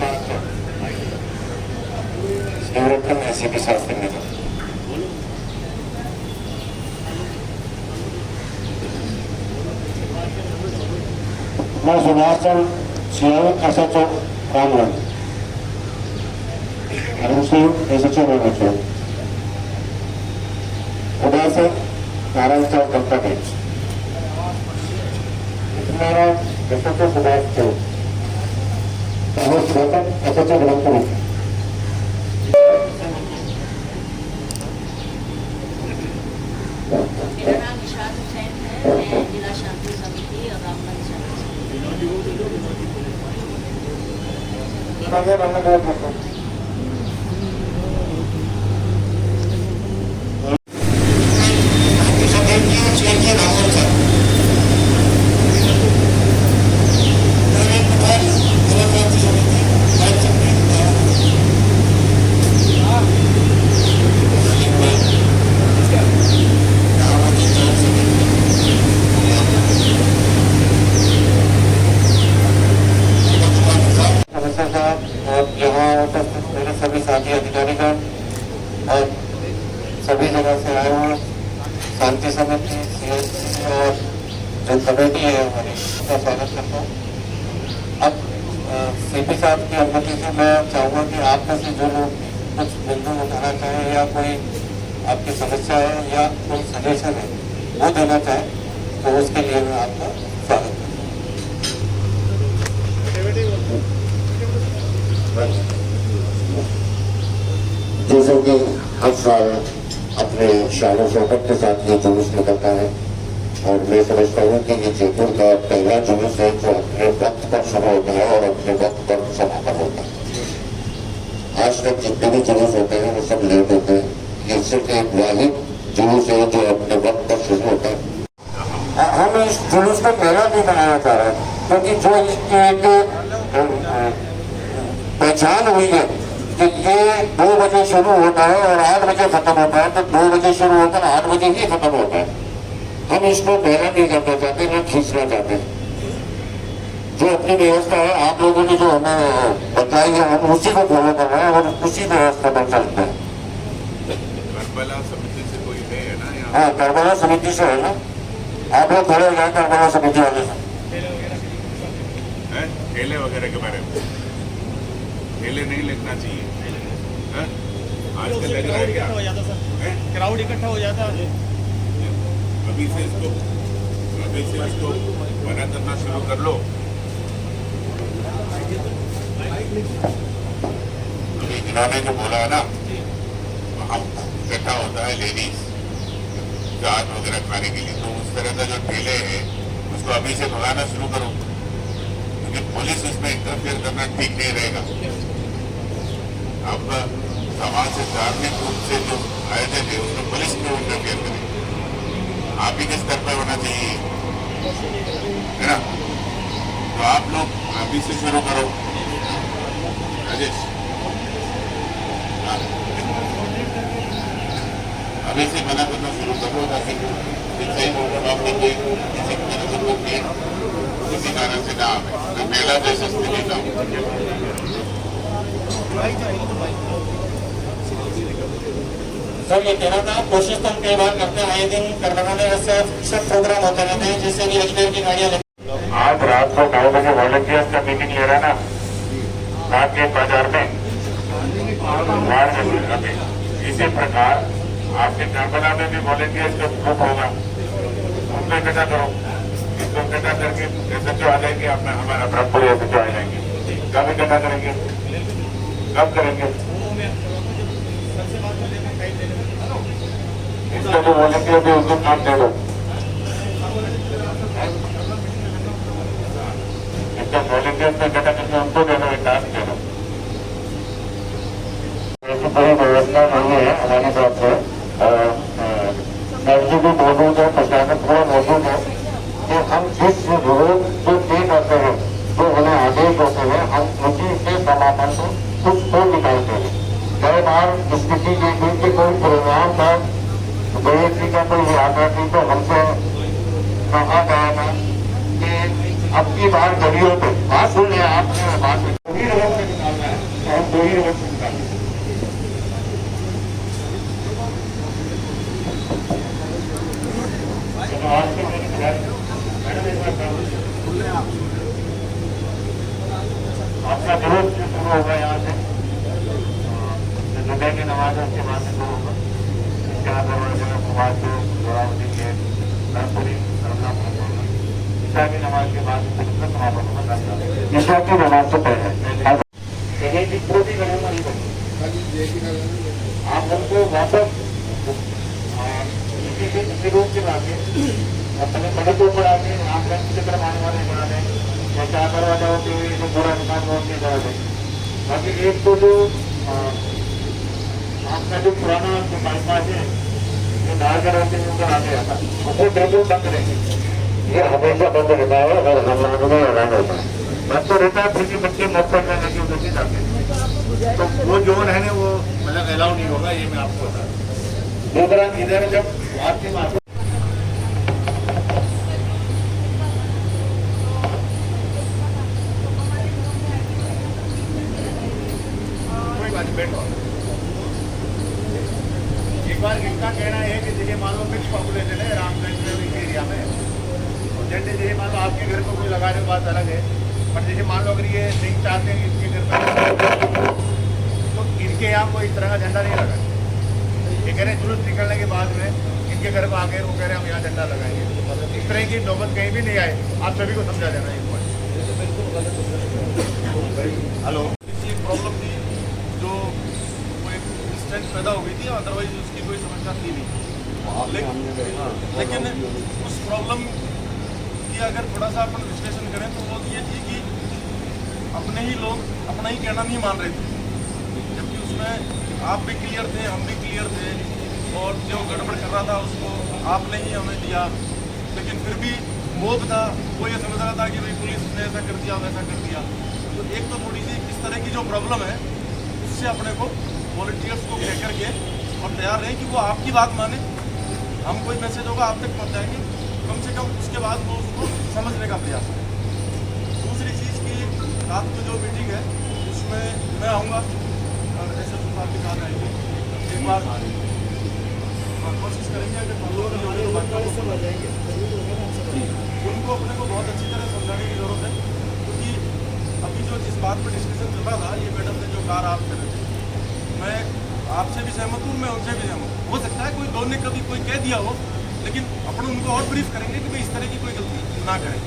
बात है निवृत्तम ऐसे भी साथ करने का मैं सुभाषचंद्र सियावत एसएचओ रामगढ़ अरुण सिंह एसएचओ रामगढ़ उदय से नारायण चौक कंपनी मेरा एसएचओ सुभाष चौक एसएचओ ब्रह्मपुरी मेरा नाम निशात हुसैन है, मैं जिला शांति समिति और रामगढ़ सभी साथी अधिकारीगण और सभी जगह से आए हुए शांति समिति CSC और जो कमेटी है हमारी उसका स्वागत करता हूँ। अब CP साहब की अनुमति से मैं चाहूँगा कि आप में से जो लोग कुछ बिंदु उठाना चाहें या कोई आपकी समस्या है या कोई सजेशन है वो देना चाहें तो उसके लिए मैं आपका स्वागत करता हूँ। जैसे कि हर साल अपने शान शौकत के साथ ये जुलूस निकलता है और मैं समझता हूँ कि ये जयपुर का पहला जुलूस है जो अपने वक्त पर शुरू होता है और अपने वक्त पर समापन होता है। आज तक जितने भी जुलूस होते हैं वो सब लेट होते हैं। ये सिर्फ एक वाहिद जुलूस है जो अपने वक्त पर शुरू होता है। हम इस जुलूस को मेला भी बनाना चाह रहे हैं क्योंकि जो इसकी एक पहचान हुई है कि ये 2 बजे शुरू होता है और 8 बजे खत्म होता है, तो 2 बजे शुरू होकर 8 बजे ही खत्म होता है। हम इसको पहला नहीं करना चाहते, न खींचना चाहते। जो अपनी व्यवस्था है आप लोगों ने जो हमें बताई है हम उसी को फॉलो कर रहे हैं और उसी व्यवस्था पर चलते हैं। करबला समिति से कोई है ना? हाँ, करबला समिति से है ना। आप लोग खड़े हो जाए करबला समिति वाले से। ठेले वगैरह के बारे में ठेले नहीं लगना चाहिए। आजकल लग रहा है क्या क्राउड इकट्ठा हो जाता है। अभी से इसको मना करना शुरू कर लो। अभी इन्होंने जो बोला है ना हम इकट्ठा होता है लेडीज चाट वगैरह खाने के लिए, तो उस तरह का जो ठेले है उसको अभी से भगाना शुरू करो क्योंकि पुलिस उसमें इंटरफेयर करना ठीक नहीं रहेगा। अब समाज से धार्मिक रूप से जो आयोजन है उसमें पुलिस क्यों इंटरफेयर करे? आप ही के स्तर पर होना चाहिए, है ना? तो आप लोग अभी से शुरू करो। राजेश, अभी से मना करना शुरू करो ताकि सही किसी कारण से ना आए, मेला जैसा स्थिति ना हो। सर ये कहना था कोशिश तो हम कई बार करते हैं, आए दिन करबला में वैसे सब प्रोग्राम होते रहते हैं जिससे भी अजमेर की गाड़ियाँ। आज रात को 9 बजे वॉलंटियर्स का मीटिंग ले रहा है ना रात के बाजार में। इसी प्रकार आपके करबला में भी वॉलंटियर्स का ग्रुप होगा, उनको इकट्ठा करो। इसको इकट्ठा करके SHO आ जाएंगे, अपना हमारा ब्रह्मपुरी SHO आ जाएंगे। कब इकट्ठा करेंगे, कब करेंगे? इसका जो वॉलंटियर है उसको काम दे दो। इसका वॉलंटियर में इकट्ठा करके उनको दे दो, एक टास्क दे दो। ऐसी कोई व्यवस्था नहीं है हमारी तरफ से। एसडी भी मौजूद है, प्रशासन पूरा मौजूद है कि हम जिस रोज जो पे करते हैं, जो हमें आदेश होते हैं, हम उसी से समापन को कुछ तो निकालते हैं। कई बार स्थिति ये थी कि कोई प्रोग्राम था, गणेश का कोई यात्रा थी, तो हमसे कहा गया था कि अब की बार गलियों पे बात सुन लिया आपने, बात यहाँ से जुमे की नमाज उसके बाद से शुरू होगा। चार दरवाजे में कुमार को गोरावती के धर्मपुरी धर्मनाथ होगा। ईशा की नमाज के बाद समापन होगा। ईशा की नमाज से पहले ये जितने भी गणना नहीं बनी आप हमको वापस इसी रूप से लाके अपने बड़े के ऊपर आके आप चित्र माने वाले बना दें या चार दरवाजा होते हुए जो पूरा निकाल होते बना दें। बाकी एक तो जो आपका जो पुराना जो बाईपास है जो नारगर होते हैं उनका आगे आता है उसको बिल्कुल बंद रहेंगे। ये हमेशा बंद रहता है और हम लोगों में ऐलान होता है बंद तो रहता है। फिर भी बच्चे मौका में लगे उधर से जाते हैं तो वो जोन है ना वो मतलब अलाउ नहीं होगा। ये मैं आपको बता दूसरा इधर जब आपके माफ कोई बात बैठो। एक बार इनका कहना है कि जैसे मान लो मिक्स पॉपुलेशन है रामगंज में इस एरिया में और जैसे मान लो आपके घर को कोई लगा रहे बात अलग है पर जैसे मान लो अगर ये नहीं चाहते हैं इनके घर पर तो इनके यहाँ कोई इस तरह का झंडा नहीं लगा। ये कह रहे हैं जुलूस निकलने के बाद में इनके घर पर आके वो कह रहे हैं हम यहाँ झंडा लगाएंगे। इस तरह की नौबत कहीं भी नहीं आए। आप सभी को समझा देना एक बार। हेलो प्रॉब्लम थी जो कोई डिस्टेंस पैदा हो गई थी अदरवाइज उसकी कोई समस्या थी नहीं। लेकिन उस प्रॉब्लम की अगर थोड़ा सा अपन विश्लेषण करें तो वो ये थी कि अपने ही लोग अपना ही कहना नहीं मान रहे थे जबकि उसमें आप भी क्लियर थे हम भी क्लियर थे और जो गड़बड़ कर रहा था उसको आपने ही हमें दिया। लेकिन फिर भी मोब था वो ये समझ रहा था कि भाई पुलिस ने ऐसा कर दिया वैसा कर दिया। तो एक तो थोड़ी सी इस तरह की जो प्रॉब्लम है उससे अपने को वॉलंटियर्स को कह करके और तैयार रहे कि वो आपकी बात माने। हम कोई मैसेज होगा आप तक पहुँचाएंगे कम से कम उसके बाद वो उसको समझने का प्रयास करें। दूसरी चीज़ की रात को जो मीटिंग है उसमें मैं आऊँगा और ऐसे तो बात के साथ आएंगे एक बार कोशिश करेंगे अगर उनको अपने को बहुत अच्छी तरह समझाने की जरूरत है क्योंकि अभी जो जिस बात पर डिस्कशन चल रहा था ये मैडम ने जो कहा आप कर रहे थे मैं आपसे भी सहमत हूँ मैं उनसे भी सहमत हूँ। हो सकता है कोई दो ने कभी कोई कह दिया हो लेकिन अपन उनको और ब्रीफ करेंगे कि भाई इस तरह की कोई गलती ना करें।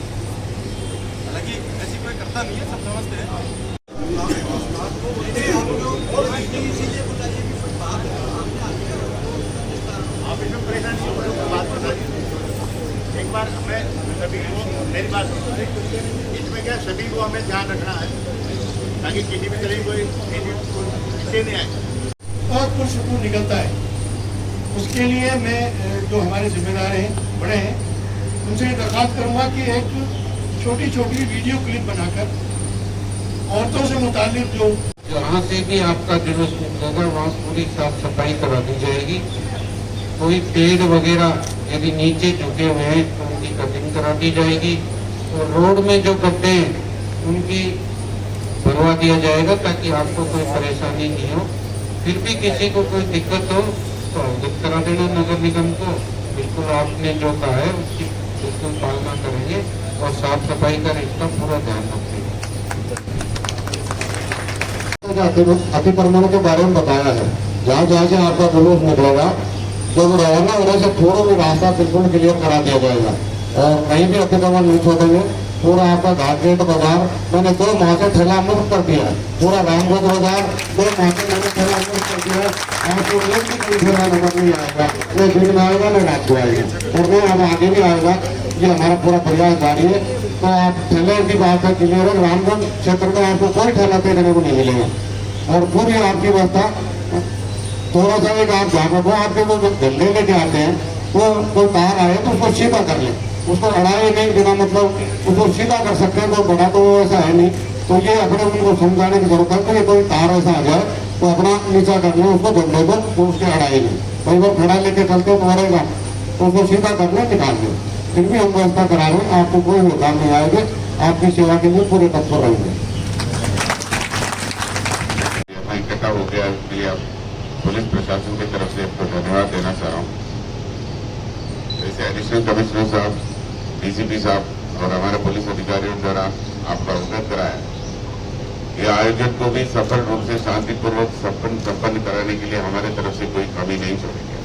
हालांकि ऐसी कोई करता नहीं है सब समझते हैं। आप इसमें परेशान नहीं हो बात बता दीजिए एक बार हमें सभी को मेरी बात इसमें क्या सभी को हमें ध्यान रखना है ताकि किसी भी तरह कोई नहीं आए बहुत पुरसकून निकलता है। उसके लिए मैं जो हमारे जिम्मेदार हैं बड़े हैं उनसे दरख्वास्त करूँगा कि एक छोटी छोटी वीडियो क्लिप बनाकर औरतों से मुताल्लिक जो जहाँ से भी आपका जुलूस निकलेगा वहाँ पूरी साफ सफाई करा दी जाएगी। कोई पेड़ वगैरह यदि नीचे झुके हुए हैं तो उनकी कटिंग करा दी जाएगी और रोड में जो गड्ढे हैं उनकी भरवा दिया जाएगा ताकि आपको कोई परेशानी नहीं हो। फिर भी किसी को कोई दिक्कत हो तो अवगत करा देना नगर निगम को। बिल्कुल आपने जो कहा है उसकी बिल्कुल पालना करेंगे और साफ सफाई का इसका पूरा ध्यान रखेंगे। अतिक्रमण के बारे में बताया है जहाँ जहाँ से आपका जुलूस निकलेगा जब रवाना होने से थोड़ा भी रास्ता बिल्कुल क्लियर करा दिया जाएगा और कहीं भी अतिक्रमण नहीं छोड़ेंगे। पूरा आपका घाटगेट बाजार मैंने 2 माह से ठेला मुक्त कर दिया है। पूरा रामगंज बाजार 2 माह से मैंने ठेला मुक्त कर दिया है। आपको एक भी कोई ठेला नजर नहीं आएगा न दिन में आएगा न रात को आएगा और न अब आगे भी आएगा। ये हमारा पूरा प्रयास जारी है। तो आप ठेले की बात है क्लियर है। रामगंज क्षेत्र में आपको कोई ठेला देखने को नहीं मिलेगा और पूरी आपकी व्यवस्था थोड़ा सा एक आप ध्यान रखो। आपके वो जो धंधे लेके आते हैं वो कोई तार आए तो उसको सीधा कर ले उसको अड़ाए नहीं बिना मतलब उसको सीधा कर सकते हैं। तो बड़ा तो ऐसा है नहीं तो ये अपने उनको समझाने की जरूरत है कि कोई तार ऐसा आ जाए तो अपना नीचा कर ले उसको धंधे को तो उसके अड़ाए नहीं। कई बार खड़ा लेके चलते तो मरेगा तो उसको सीधा कर ले निकाल दे। फिर भी हम व्यवस्था करा रहे हैं आपको कोई नुकसान नहीं आएगा। आपकी सेवा के लिए पूरे तत्पर रहेंगे। इकट्ठा हो गया इसके लिए पुलिस प्रशासन की तरफ से आपको धन्यवाद देना चाह रहा हूँ। जैसे एडिशनल कमिश्नर साहब डीसीपी साहब और हमारे पुलिस अधिकारियों द्वारा आपको अवगत कराया कि ये आयोजन को भी सफल रूप से शांतिपूर्वक संपन्न कराने के लिए हमारे तरफ से कोई कमी नहीं छोड़ेंगे।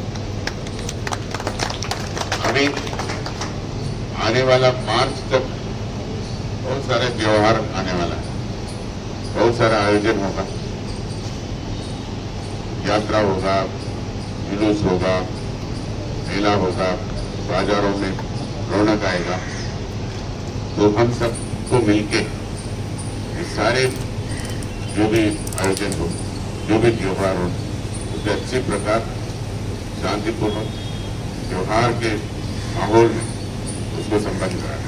अभी आने वाला मार्च तक बहुत सारे त्योहार आने वाला है, बहुत सारा आयोजन होगा, यात्रा होगा, जुलूस होगा, मेला होगा, बाजारों में रौनक आएगा। तो हम सबको मिलके ये सारे जो भी आयोजन हो, जो भी त्योहार हो, उसे अच्छी प्रकार शांतिपूर्वक त्योहार के माहौल में उसको संपन्न कराना।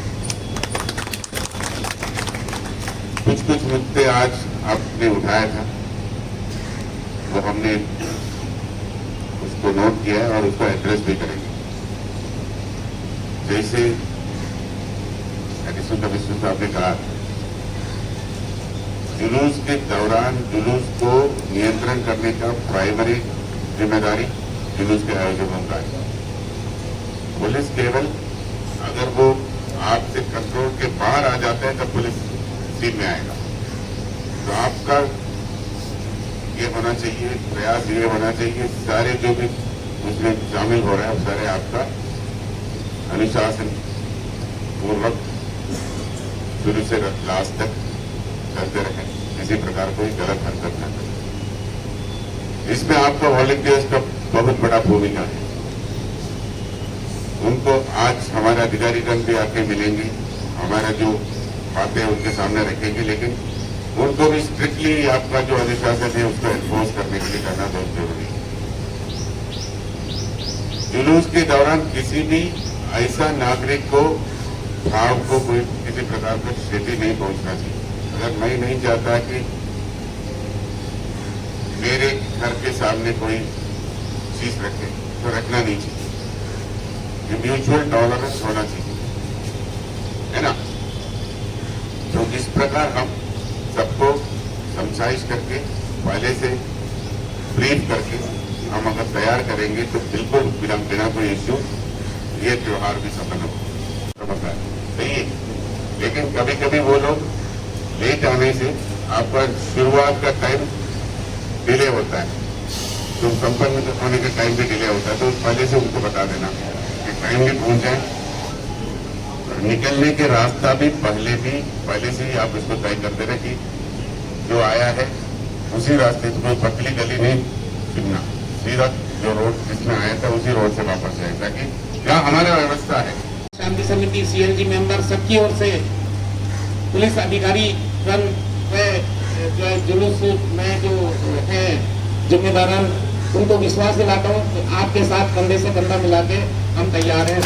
कुछ मुद्दे आज आपने उठाया था, वो हमने उसको नोट किया है और उसको एड्रेस भी करेंगे। जैसे एडिशनल कमिश्नर साहब ने कहा, जुलूस के दौरान जुलूस को नियंत्रण करने का प्राइमरी जिम्मेदारी जुलूस के आयोजकों का है। पुलिस केवल अगर वो आपसे कंट्रोल के बाहर आ जाता है तब पुलिस सीन में आएगा। तो आपका ये होना चाहिए, प्रयास ये होना चाहिए, सारे जो भी उसमें शामिल हो रहा है सारे आपका अनुशासन पूर्वक शुरू से लास्ट तक करते रहें, किसी प्रकार कोई गलत हरकत न करें। इसमें आपका वॉलंटियर्स का बहुत बड़ा भूमिका है। उनको आज हमारे अधिकारीगण भी आके मिलेंगे, हमारा जो बातें उनके सामने रखेंगे, लेकिन उनको भी स्ट्रिक्टली आपका जो अनुशासन है उसको एनफोर्स करने के लिए करना बहुत जरूरी है। जुलूस के दौरान किसी भी ऐसा नागरिक को भाव को कोई किसी प्रकार का क्षति नहीं पहुंचना चाहिए। अगर मैं नहीं चाहता कि मेरे घर के सामने कोई चीज रखे तो रखना नहीं चाहिए। ये म्यूचुअल टॉलरेंस होना चाहिए, है ना। तो इस प्रकार हम सबको समझाइश करके पहले से ब्रीफ करके हम अगर तैयार करेंगे तो बिल्कुल बिना कोई इश्यू ये त्योहार भी सफल होगा। सही है, लेकिन कभी कभी वो लोग लेट आने से आपका शुरुआत का टाइम डिले होता है, तो संपन्न होने का टाइम भी डिले होता है। तो पहले से उनको बता देना कि टाइम भी पहुंच जाए। निकलने के रास्ता भी पहले से ही आप इसको तय कर देना कि जो आया है उसी रास्ते से, कोई पतली गली नहीं चुनना, सीधा जो रोड जिसमें आया था उसी रोड से वापस जाए, ताकि यहाँ हमारा व्यवस्था है। शांति समिति सीएलजी मेंबर सबकी ओर से पुलिस अधिकारी गण जो जुलूस में जो है जिम्मेदारान, उनको विश्वास दिलाता हूँ कि आपके साथ कंधे से कंधा मिला के हम तैयार हैं।